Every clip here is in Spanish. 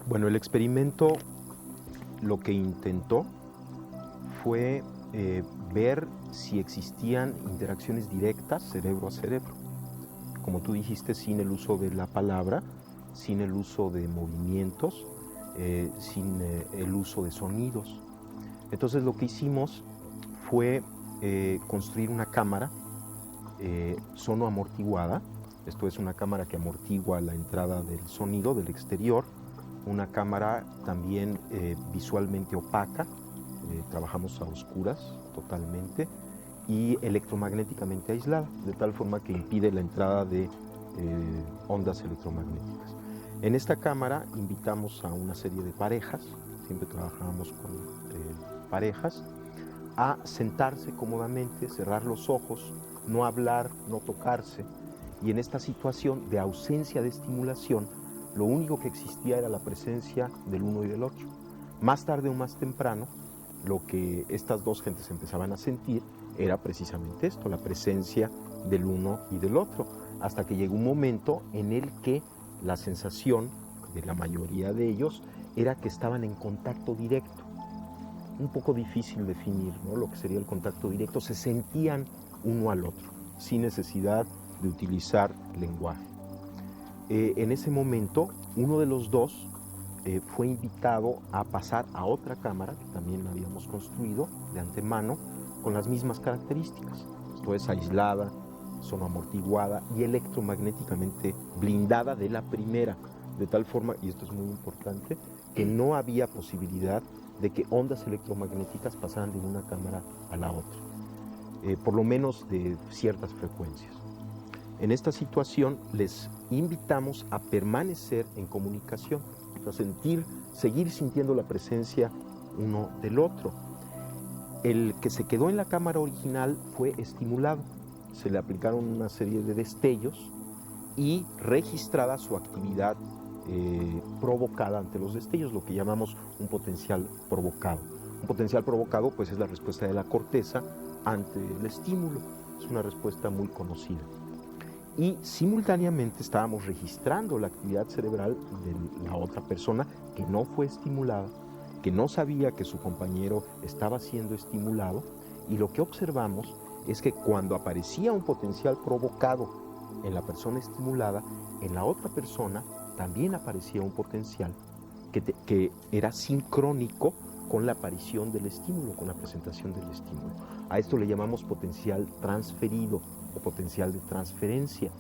Bueno, el experimento lo que intentó fue ver si existían interacciones directas cerebro a cerebro. Como tú dijiste, sin el uso de la palabra, sin el uso de movimientos, sin el uso de sonidos. Entonces lo que hicimos fue construir una cámara sonoamortiguada. Esto es una cámara que amortigua la entrada del sonido del exterior, una cámara también visualmente opaca, trabajamos a oscuras totalmente, y electromagnéticamente aislada, de tal forma que impide la entrada de ondas electromagnéticas. En esta cámara invitamos a una serie de parejas, siempre trabajamos con parejas, a sentarse cómodamente, cerrar los ojos, no hablar, no tocarse. Y en esta situación de ausencia de estimulación, lo único que existía era la presencia del uno y del otro. Más tarde o más temprano, lo que estas dos gentes empezaban a sentir era precisamente esto, la presencia del uno y del otro, hasta que llegó un momento en el que la sensación de la mayoría de ellos era que estaban en contacto directo. Un poco difícil definir, ¿no?, lo que sería el contacto directo. Se sentían uno al otro, sin necesidad de utilizar lenguaje. En ese momento, uno de los dos fue invitado a pasar a otra cámara que también habíamos construido de antemano con las mismas características. Esto es aislada, sonoamortiguada y electromagnéticamente blindada de la primera, de tal forma, y esto es muy importante, que no había posibilidad de que ondas electromagnéticas pasaran de una cámara a la otra, por lo menos de ciertas frecuencias. En esta situación les invitamos a permanecer en comunicación, a seguir sintiendo la presencia uno del otro. El que se quedó en la cámara original fue estimulado, se le aplicaron una serie de destellos y registrada su actividad provocada ante los destellos, lo que llamamos un potencial provocado. Un potencial provocado, pues, es la respuesta de la corteza ante el estímulo. Es una respuesta muy conocida. Y simultáneamente estábamos registrando la actividad cerebral de la otra persona que no fue estimulada, que no sabía que su compañero estaba siendo estimulado, y lo que observamos es que cuando aparecía un potencial provocado en la persona estimulada, en la otra persona también aparecía un potencial que era sincrónico con la aparición del estímulo, con la presentación del estímulo. A esto le llamamos potencial transferido o potencial de transferencia.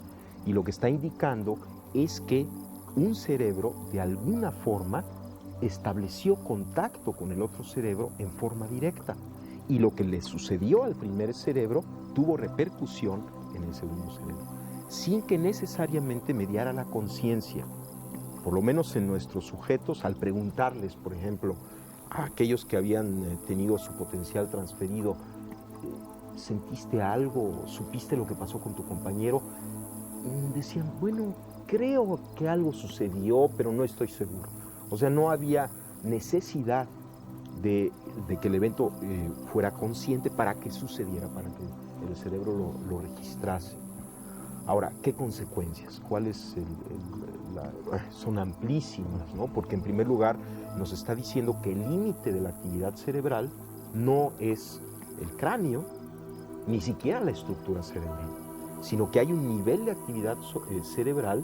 Y lo que está indicando es que un cerebro, de alguna forma, estableció contacto con el otro cerebro en forma directa. Y lo que le sucedió al primer cerebro tuvo repercusión en el segundo cerebro, sin que necesariamente mediara la conciencia. Por lo menos en nuestros sujetos, al preguntarles, por ejemplo, a aquellos que habían tenido su potencial transferido, ¿sentiste algo? ¿Supiste lo que pasó con tu compañero? Decían, bueno, creo que algo sucedió, pero no estoy seguro. O sea, no había necesidad de que el evento fuera consciente para que sucediera, para que el cerebro lo registrase. Ahora, ¿qué consecuencias? ¿Cuáles son amplísimas, ¿no? Porque en primer lugar nos está diciendo que el límite de la actividad cerebral no es el cráneo, ni siquiera la estructura cerebral, sino que hay un nivel de actividad cerebral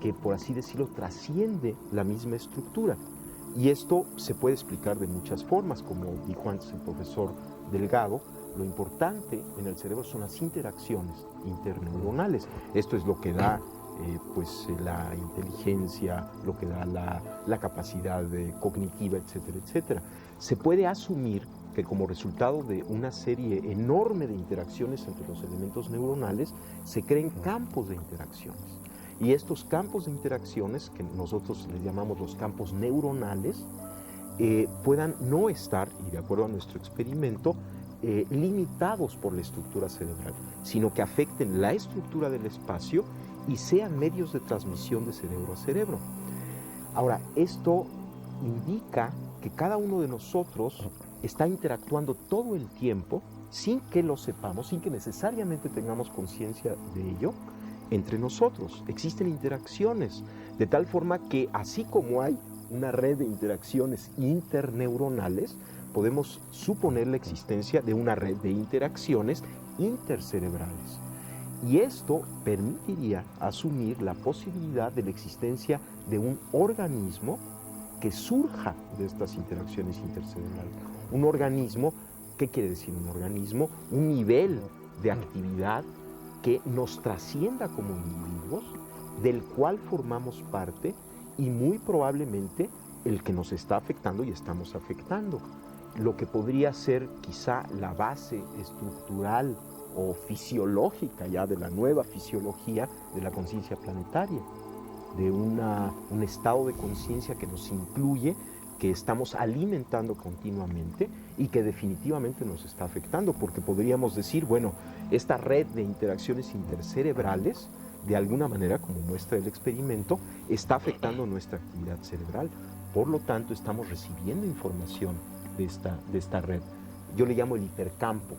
que, por así decirlo, trasciende la misma estructura. Y esto se puede explicar de muchas formas, como dijo antes el profesor Delgado. Lo importante en el cerebro son las interacciones interneuronales. Esto es lo que da la inteligencia, lo que da la capacidad cognitiva, etcétera, etcétera. Se puede asumir que como resultado de una serie enorme de interacciones entre los elementos neuronales, se creen campos de interacciones. Y estos campos de interacciones, que nosotros les llamamos los campos neuronales, puedan no estar, y de acuerdo a nuestro experimento, limitados por la estructura cerebral, sino que afecten la estructura del espacio y sean medios de transmisión de cerebro a cerebro. Ahora, esto indica que cada uno de nosotros está interactuando todo el tiempo sin que lo sepamos, sin que necesariamente tengamos conciencia de ello, entre nosotros. Existen interacciones De tal forma que así como hay una red de interacciones interneuronales, podemos suponer la existencia de una red de interacciones intercerebrales. Y esto permitiría asumir la posibilidad de la existencia de un organismo que surja de estas interacciones intercerebrales. Un organismo, ¿qué quiere decir un organismo? Un nivel de actividad que nos trascienda como individuos, del cual formamos parte y muy probablemente el que nos está afectando y estamos afectando. Lo que podría ser quizá la base estructural o fisiológica ya de la nueva fisiología de la conciencia planetaria, de un estado de conciencia que nos incluye, que estamos alimentando continuamente y que definitivamente nos está afectando, porque podríamos decir, bueno, esta red de interacciones intercerebrales, de alguna manera, como muestra el experimento, está afectando nuestra actividad cerebral. Por lo tanto, estamos recibiendo información de esta red. Yo le llamo el hipercampo.